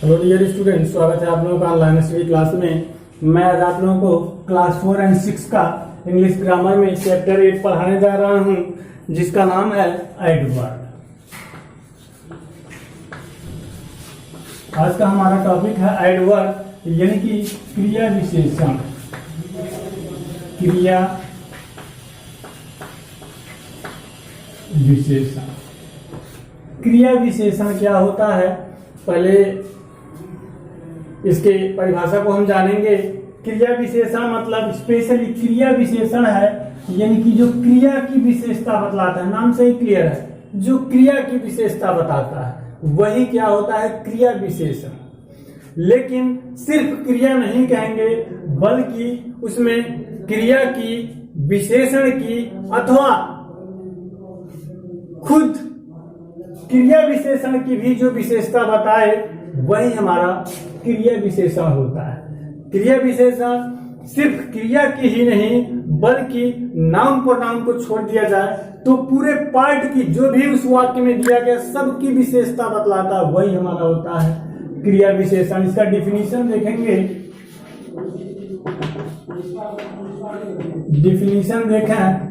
Hello dear student, स्वागत है आप लोगों का ऑनलाइन स्टडी क्लास में। मैं आज आप लोगों को क्लास 4 एंड 6 का इंग्लिश ग्रामर में चैप्टर 8 पढ़ाने जा रहा हूं, जिसका नाम है एडवर्ब। आज का हमारा टॉपिक है एडवर्ब, यानी कि क्रिया विशेषण। क्रिया विशेषण क्रिया विशेषण क्या होता है, पहले इसके परिभाषा को हम जानेंगे। क्रिया विशेषण मतलब स्पेशली क्रिया विशेषण है, यानी कि जो क्रिया की विशेषता बतलाता है। नाम से ही क्लियर है, जो क्रिया की विशेषता बताता है वही क्या होता है, क्रिया विशेषण। लेकिन सिर्फ क्रिया नहीं कहेंगे, बल्कि उसमें क्रिया की, विशेषण की अथवा खुद क्रिया विशेषण की भी जो विशेषता बताए वही हमारा क्रिया विशेषण होता है। क्रिया विशेषण सिर्फ क्रिया की ही नहीं, बल्कि नाउन प्रोनाउन को छोड़ दिया जाए तो पूरे पार्ट की, जो भी उस वाक्य में दिया गया सबकी विशेषता बतलाता है, वही हमारा होता है क्रिया विशेषण। इसका डिफिनीशन देखेंगे। डिफिनीशन देखें,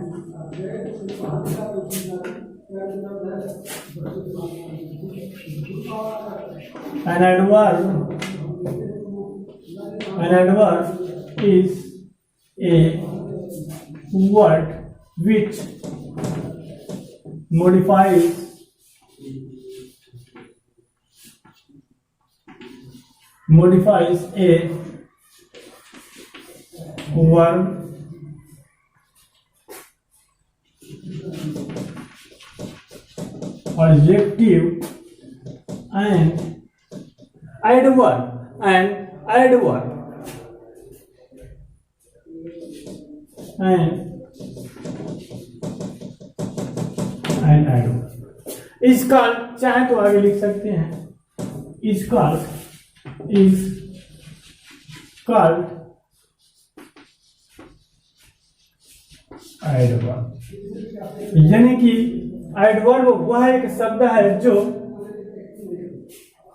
an adverb is a word which modifies a verb adjective and adverb is called, चाहे तो आगे लिख सकते हैं, is called adverb। यानी कि एडवर्ब वह एक शब्द है जो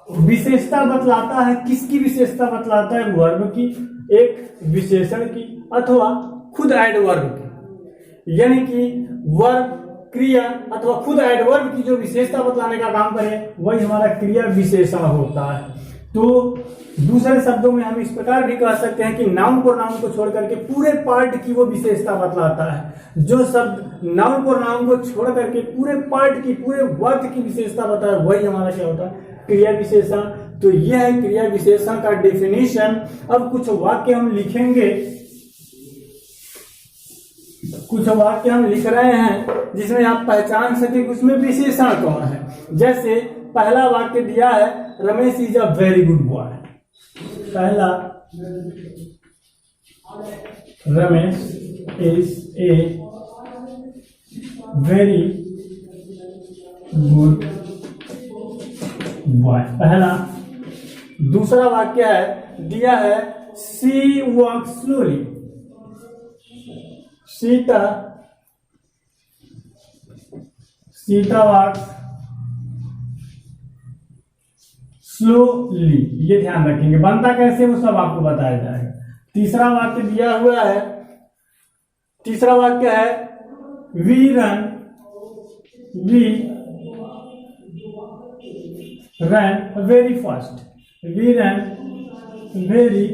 विशेषता बतलाता है। किसकी विशेषता बतलाता है? वर्ब की, एक विशेषण की अथवा खुद एडवर्ब की। यानी कि वर्ब, क्रिया अथवा खुद एडवर्ब की जो विशेषता बतलाने का काम करे वही हमारा क्रिया विशेषण होता है। तो दूसरे शब्दों में हम इस प्रकार भी कह सकते हैं कि नाउन प्रोनाउन को छोड़ करके पूरे पार्ट की वो विशेषता बतलाता है। जो शब्द नाउन प्रोनाउन को छोड़ करके पूरे पार्ट की, पूरे वाक्य की विशेषता बताए वही हमारा क्या होता है, क्रिया विशेषण। तो यह है क्रिया विशेषण का डेफिनेशन। अब कुछ वाक्य हम लिखेंगे, कुछ वाक्य हम लिख रहे हैं जिसमें आप पहचान सके कि उसमें विशेषण कौन है। जैसे पहला वाक्य दिया है, Ramesh is a very good boy. पहला, Ramesh is a very good boy, पहला। दूसरा वाक्य है, दिया है she walks slowly. Sita walks slowly. ये ध्यान रखेंगे, बनता कैसे वो सब आपको बताया जाएगा। तीसरा वाक्य दिया हुआ है, तीसरा वाक्य है we run very fast. We run very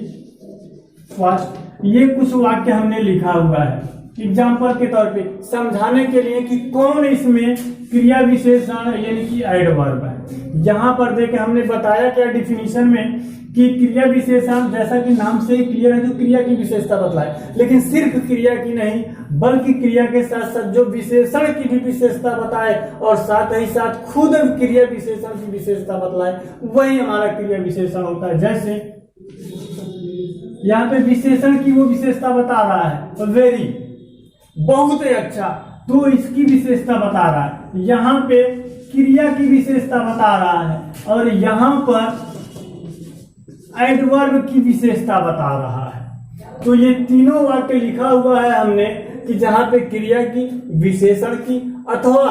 fast. ये कुछ वाक्य हमने लिखा हुआ है एग्जाम्पल के तौर पे, समझाने के लिए कि कौन इसमें क्रिया विशेषण यानी कि एडवर्ब है। यहां पर देखे हमने बताया क्या डिफिनीशन में कि क्रिया विशेषण जैसा कि नाम से ही क्लियर है, जो क्रिया की विशेषता बतलाए। लेकिन सिर्फ क्रिया की नहीं, बल्कि क्रिया के साथ साथ जो विशेषण की भी विशेषता बताए और साथ ही साथ खुद क्रिया विशेषण की विशेषता बतलाए, वही हमारा क्रिया विशेषण होता है। जैसे यहाँ पे विशेषण की वो विशेषता बता रहा है वेरी, बहुत ही अच्छा, तो इसकी विशेषता बता रहा है। यहाँ पे क्रिया की विशेषता बता रहा है और यहाँ पर एडवर्ब की विशेषता बता रहा है। तो ये तीनों वाक्य लिखा हुआ है हमने कि जहां पे क्रिया की, विशेषण की अथवा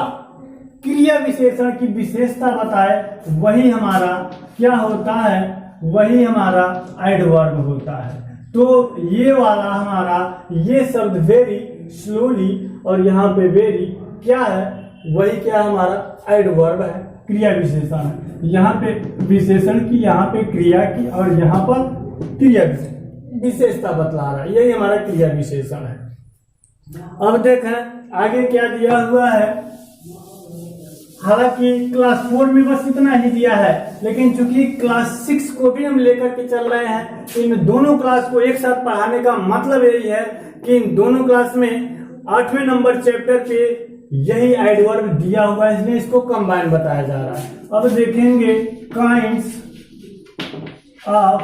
क्रिया विशेषण की विशेषता बताए वही हमारा क्या होता है, वही हमारा एडवर्ब होता है। तो ये वाला हमारा ये शब्द वेरी स्लोली और यहाँ पे वेरी क्या है, वही क्या हमारा एडवर्ब है, क्रिया विशेषण है। यहाँ पे विशेषण की, यहाँ पे क्रिया की और यहाँ पर क्रिया विशेषता बतला रहा है, यही हमारा क्रिया विशेषण है। अब देखें आगे क्या दिया हुआ है। हालांकि क्लास 4 में बस इतना ही दिया है, लेकिन चूंकि क्लास 6 को भी हम लेकर के चल रहे हैं, इन दोनों क्लास को एक साथ पढ़ाने का मतलब यही है कि इन दोनों क्लास में 8वें नंबर चैप्टर पे यही एडवर्ब दिया हुआ है, इसलिए इसको कंबाइन बताया जा रहा है। अब देखेंगे kinds of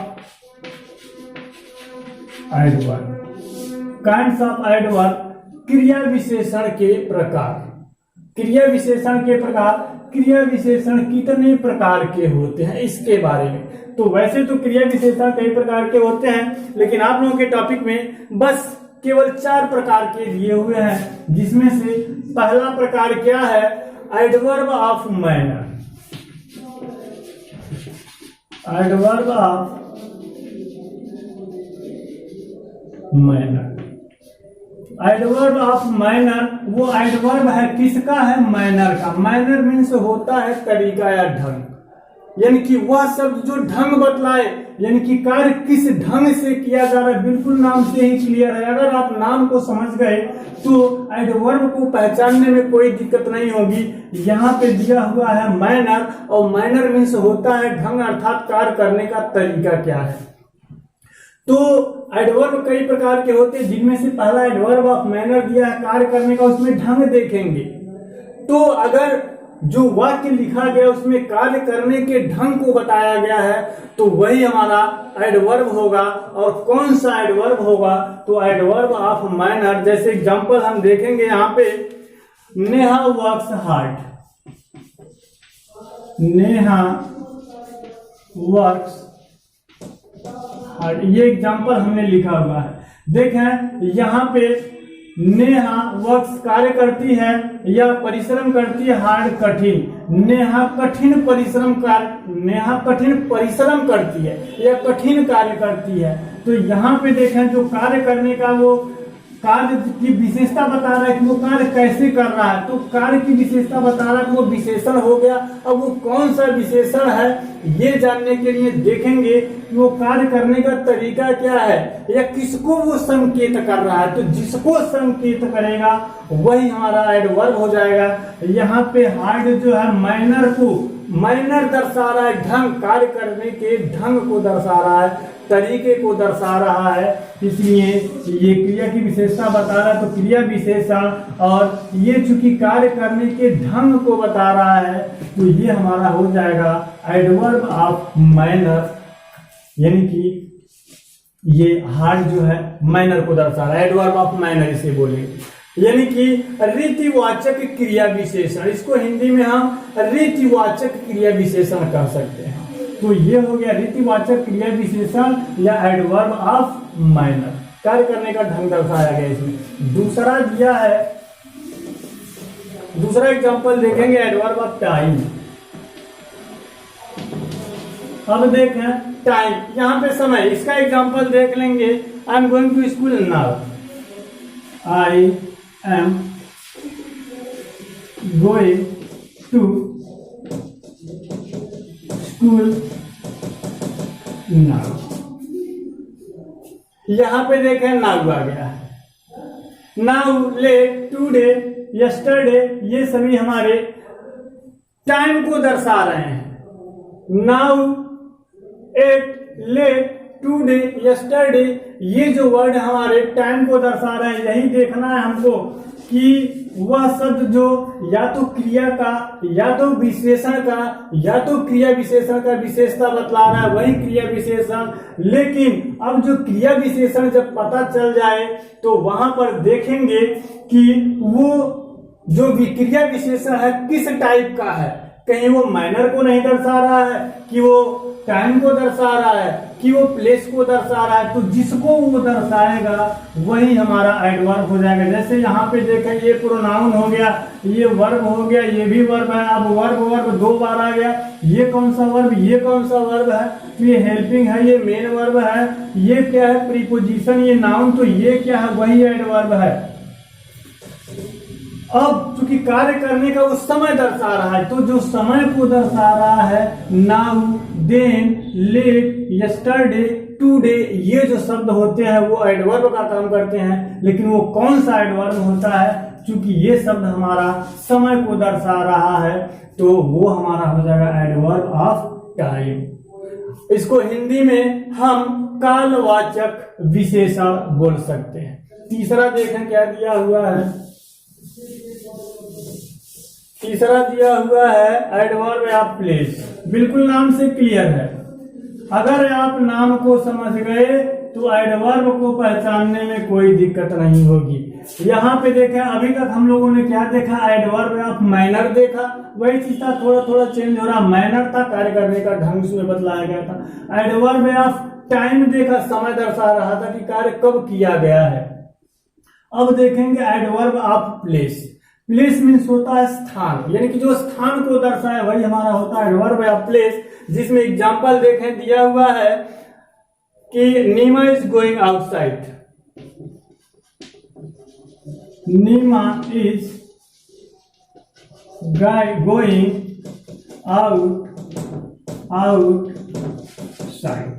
adverb. Kinds of adverb क्रिया विशेषण के प्रकार। क्रिया विशेषण के प्रकार, क्रिया विशेषण कितने प्रकार के होते हैं इसके बारे में। तो वैसे तो क्रिया विशेषण कई प्रकार के होते हैं, लेकिन आप लोगों के टॉपिक में बस केवल 4 प्रकार के दिए हुए हैं, जिसमें से पहला प्रकार क्या है, adverb of manner. Adverb of manner. Adverb of manner वो एडवर्ब है किसका है, मैनर का। मैनर मीन्स होता है तरीका या ढंग, यानी कि वह शब्द जो ढंग बतलाए, यानी कि कार्य किस ढंग से किया जा रहा है, बिल्कुल नाम से ही क्लियर है। अगर आप नाम को समझ गए तो एडवर्ब को पहचानने में कोई दिक्कत नहीं होगी। यहाँ पे दिया हुआ है मैनर, और मैनर मीन्स होता है ढंग, अर्थात कार्य करने का तरीका क्या है। तो एडवर्ब कई प्रकार के होते हैं, जिनमें से पहला एडवर्ब ऑफ मैनर दिया है कार्य करने का, उसमें ढंग देखेंगे। तो अगर जो वाक्य लिखा गया उसमें कार्य करने के ढंग को बताया गया है, तो वही हमारा एडवर्ब होगा। और कौन सा एडवर्ब होगा, तो एडवर्ब ऑफ मैनर। जैसे एग्जांपल हम देखेंगे यहाँ पे, Neha works hard. Neha works hard, ये एग्जांपल हमने लिखा हुआ है। देखें यहाँ पे नेहा वर्क्स कार्य करती है या परिश्रम करती है, हार्ड कठिन। नेहा कठिन परिश्रम करती है या कठिन कार्य करती है। तो यहाँ पे देखें जो कार्य करने का वो कार्य की विशेषता बता रहा है कि वो कार्य कैसे कर रहा है, तो कार्य की विशेषता बता रहा है कि वो विशेषण हो गया। अब वो कौन सा विशेषण है ये जानने के लिए देखेंगे कि वो कार्य करने का तरीका क्या है या किसको वो संकेत कर रहा है। तो जिसको संकेत करेगा वही हमारा एडवर्ब हो जाएगा। यहाँ पे हार्ड जो है मैनर को, मैनर दर्शा रहा है ढंग, कार्य करने के ढंग को दर्शा रहा है, तरीके को दर्शा रहा है, इसलिए ये क्रिया की विशेषता बता रहा है। तो क्रिया विशेषण, और ये चूंकि कार्य करने के ढंग को बता रहा है, तो ये हमारा हो जाएगा एडवर्ब ऑफ मैनर, यानी कि ये हार्ड जो है मैनर को दर्शा रहा है, एडवर्ब ऑफ मैनर इसे बोलेंगे। यानी कि रीतिवाचक क्रिया विशेषण, इसको हिंदी में हम रीतिवाचक क्रिया विशेषण कह सकते हैं। तो ये हो गया रीतिवाचक क्रिया विशेषण या एडवर्ब ऑफ मैनर, कार्य करने का ढंग दर्शाया गया इसमें। दूसरा दिया है, दूसरा एग्जांपल देखेंगे एडवर्ब ऑफ टाइम। अब देखें टाइम, यहाँ पे समय, इसका एग्जांपल देख लेंगे। I am going to school now. I am going to school now. यहां पे देखें नाउ आ गया है। नाउ, लेट, टुडे, यस्टरडे, ये सभी हमारे टाइम को दर्शा रहे हैं। Now, at, late, today, yesterday, ये जो वर्ड हमारे टाइम को दर्शा रहे हैं। यही देखना है हमको कि वह शब्द जो या तो क्रिया का, या तो विशेषण का, या तो क्रिया विशेषण का विशेषता बतला रहा है, वही क्रिया विशेषण। लेकिन अब जो क्रिया विशेषण जब पता चल जाए तो वहां पर देखेंगे कि वो जो क्रिया विशेषण है किस टाइप का है। कहीं वो मैनर को नहीं दर्शा रहा है कि वो टाइम को दर्शा रहा है कि वो प्लेस को दर्शा रहा है, तो जिसको वो दर्शाएगा वही हमारा एडवर्ब हो जाएगा। जैसे यहाँ पे देखें, ये प्रोनाउन हो गया, ये वर्ब हो गया, ये भी वर्ब है। अब वर्ब दो बार आ गया, ये कौन सा वर्ब, ये कौन सा वर्ब है, तो ये हेल्पिंग है, ये मेन वर्ब है, ये क्या है प्रीपोजिशन, ये नाउन, तो ये क्या है, वही एडवर्ब है। अब चूंकि कार्य करने का उस समय दर्शा रहा है, तो जो समय को दर्शा रहा है, now, then, late, yesterday, today, ये जो शब्द होते हैं वो एडवर्ब का काम करते हैं। लेकिन वो कौन सा एडवर्ब होता है, चूंकि ये शब्द हमारा समय को दर्शा रहा है, तो वो हमारा हो जाएगा एडवर्ब ऑफ टाइम। इसको हिंदी में हम कालवाचक विशेषण बोल सकते हैं। तीसरा देखें क्या दिया हुआ है, तीसरा दिया हुआ है एडवर्ब ऑफ प्लेस। बिल्कुल नाम से क्लियर है, अगर आप नाम को समझ गए तो एडवर्ब को पहचानने में कोई दिक्कत नहीं होगी। यहाँ पे देखें, अभी तक हम लोगों ने क्या देखा, एडवर्ब ऑफ मैनर देखा, वही चीज था, थोड़ा थोड़ा चेंज हो रहा। मैनर था कार्य करने का ढंग से बतलाया गया था। एडवर्ब ऑफ टाइम देखा, समय दर्शा रहा था कि कार्य कब किया गया है। अब देखेंगे adverb of place. Place means होता है स्थान, यानी कि जो स्थान को दर्शाए वही हमारा होता है एडवर्ब ऑफ प्लेस। जिसमें एग्जांपल देखें दिया हुआ है कि Neema is going outside, Neema is going outside.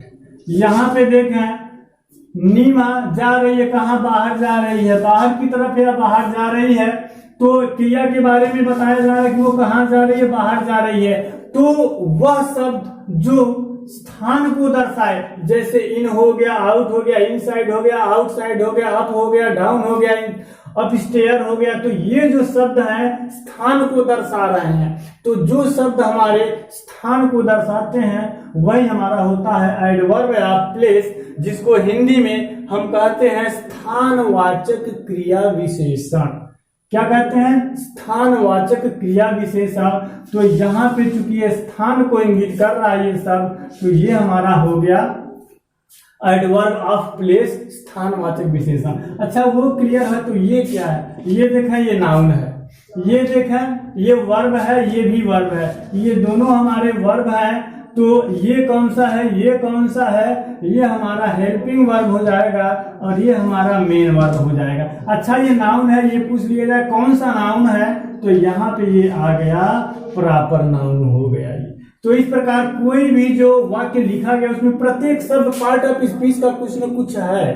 यहां पे देखें, नीमा जा रही है, कहां, बाहर जा रही है, बाहर की तरफ या बाहर जा रही है, तो क्रिया के बारे में बताया जा रहा है कि वो कहां जा रही है, बाहर जा रही है। तो वह शब्द जो स्थान को दर्शाए, जैसे इन हो गया, आउट हो गया, इनसाइड हो गया, आउटसाइड हो गया, अप हो गया, डाउन हो गया, अपस्टेयर हो गया, तो ये जो शब्द हैं स्थान को दर्शा रहे हैं। तो जो शब्द हमारे स्थान को दर्शाते हैं वही हमारा होता है एडवर्ब ऑफ प्लेस, जिसको हिंदी में हम कहते हैं स्थानवाचक क्रिया विशेषण। क्या कहते हैं, स्थानवाचक क्रिया विशेषण। तो यहाँ पे चूंकि ये स्थान को इंगित कर रहा है ये सब, तो ये हमारा हो गया एडवर्ब ऑफ प्लेस, स्थानवाचक विशेषण। अच्छा वो क्लियर है, तो ये क्या है, ये देखें ये नाउन है, ये देखें ये वर्ब है, ये भी वर्ब है, ये दोनों हमारे वर्ब हैं। तो ये कौन सा है, ये कौन सा है, ये हमारा हेल्पिंग वर्ब हो जाएगा और ये हमारा मेन वर्ब हो जाएगा। अच्छा ये नाउन है, ये पूछ लिया जाए कौन सा नाउन है, तो यहाँ पे ये आ गया प्रॉपर नाउन हो गया ये। तो इस प्रकार कोई भी जो वाक्य लिखा गया उसमें प्रत्येक शब्द पार्ट ऑफ स्पीच का कुछ न कुछ है,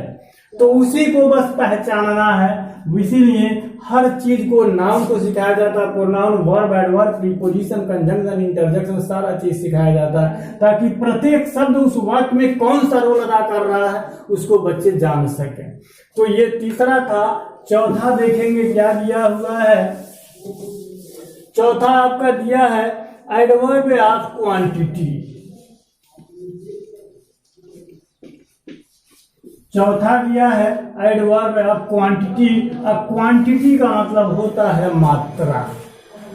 तो उसी को बस पहचानना है। इसीलिए हर चीज को नाउन को सिखाया जाता है, pronoun, verb, adverb, preposition, conjunction, interjection, सारा चीज सिखाया जाता है, ताकि प्रत्येक शब्द उस वाक्य में कौन सा रोल अदा कर रहा है उसको बच्चे जान सकें। तो ये तीसरा था। चौथा देखेंगे क्या दिया हुआ है, चौथा आपका दिया है एडवर्ब ऑफ क्वांटिटी। चौथा दिया है एडवर्ब ऑफ क्वांटिटी। अब क्वांटिटी का मतलब होता है मात्रा।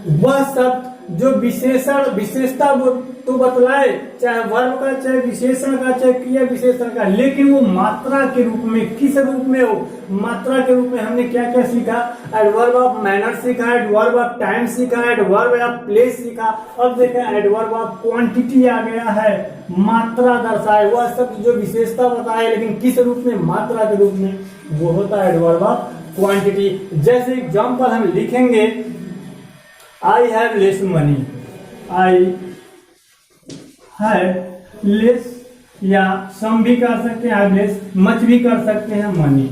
वह शब्द जो विशेषण, विशेषता तो बतलाए, चाहे वर्ब का, चाहे विशेषण का, चाहे क्रिया विशेषण का, लेकिन वो मात्रा के रूप में, किस रूप में हो, मात्रा के रूप में। हमने क्या क्या सीखा, एडवर्ब ऑफ मैनर सीखा, एडवर्ब ऑफ टाइम सीखा, एडवर्ब ऑफ प्लेस सीखा। अब देखा एडवर्ब ऑफ क्वांटिटी आ गया है, मात्रा दर्शाए, वह शब्द जो विशेषता बताए लेकिन किस रूप में, मात्रा के रूप में, वो होता है एडवर्ब ऑफ क्वांटिटी। जैसे एग्जाम्पल हम लिखेंगे, I have less money, I have less, या सम भी कर सकते हैं, आई लेस, मच भी कर सकते हैं, मनी।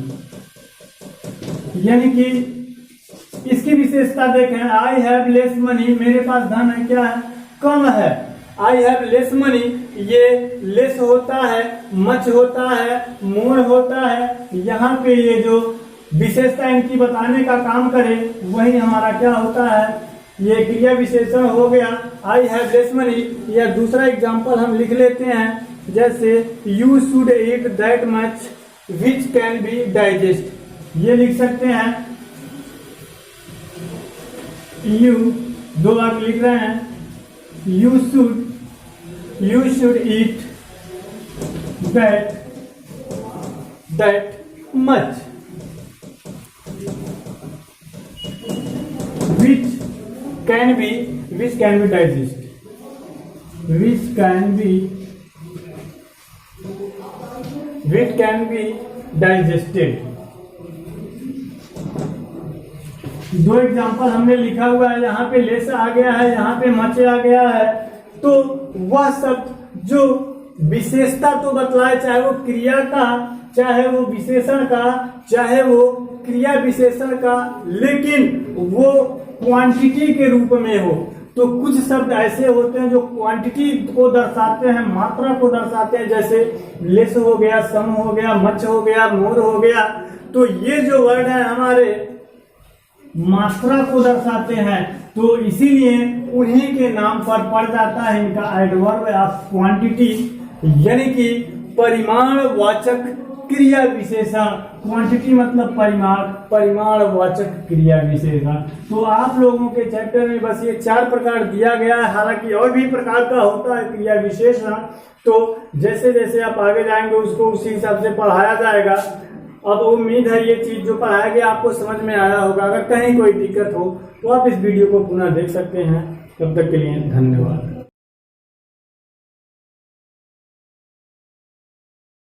यानी कि इसकी विशेषता देखें, आई हैव लेस मनी, मेरे पास धन है, क्या है, कम है। आई हैव लेस मनी, ये लेस होता है, मच होता है, मोर होता है। यहाँ पे ये जो विशेषता इनकी बताने का काम करे वही हमारा क्या होता है, ये क्रिया विशेषण हो गया, आई हैव लेस मनी। या दूसरा एग्जांपल हम लिख लेते हैं, जैसे you should eat that much which can be digest, ये लिख सकते हैं। यू, दो बार लिख रहे हैं, you should you should eat that much, which can be digested, which can be digested। दो एग्जांपल हमने लिखा हुआ है, यहाँ पे लेस आ गया है, यहाँ पे मच आ गया है। तो वह शब्द जो विशेषता तो बतलाए, चाहे वो क्रिया का, चाहे वो विशेषण का, चाहे वो क्रिया विशेषण का, लेकिन वो क्वांटिटी के रूप में हो। तो कुछ शब्द ऐसे होते हैं जो क्वांटिटी को दर्शाते हैं, मात्रा को दर्शाते हैं, जैसे लेस हो गया, सम हो गया, मच हो गया, मोर हो गया। तो ये जो वर्ड है हमारे मात्रा को दर्शाते हैं, तो इसीलिए उन्हीं के नाम पर पड़ जाता है इनका एडवर्ब ऑफ क्वांटिटी, यानी कि परिमाणवाचक क्रिया विशेषण। क्वांटिटी मतलब परिमाणवाचक क्रिया विशेषण। तो आप लोगों के चैप्टर में बस ये 4 प्रकार दिया गया है, हालांकि और भी प्रकार का होता है क्रिया विशेषण। तो जैसे जैसे आप आगे जाएंगे उसको उसी हिसाब से पढ़ाया जाएगा। अब उम्मीद है ये चीज जो पढ़ाया गया आपको समझ में आया होगा। अगर कहीं कोई दिक्कत हो तो आप इस वीडियो को पुनः देख सकते हैं। तब तक के लिए धन्यवाद।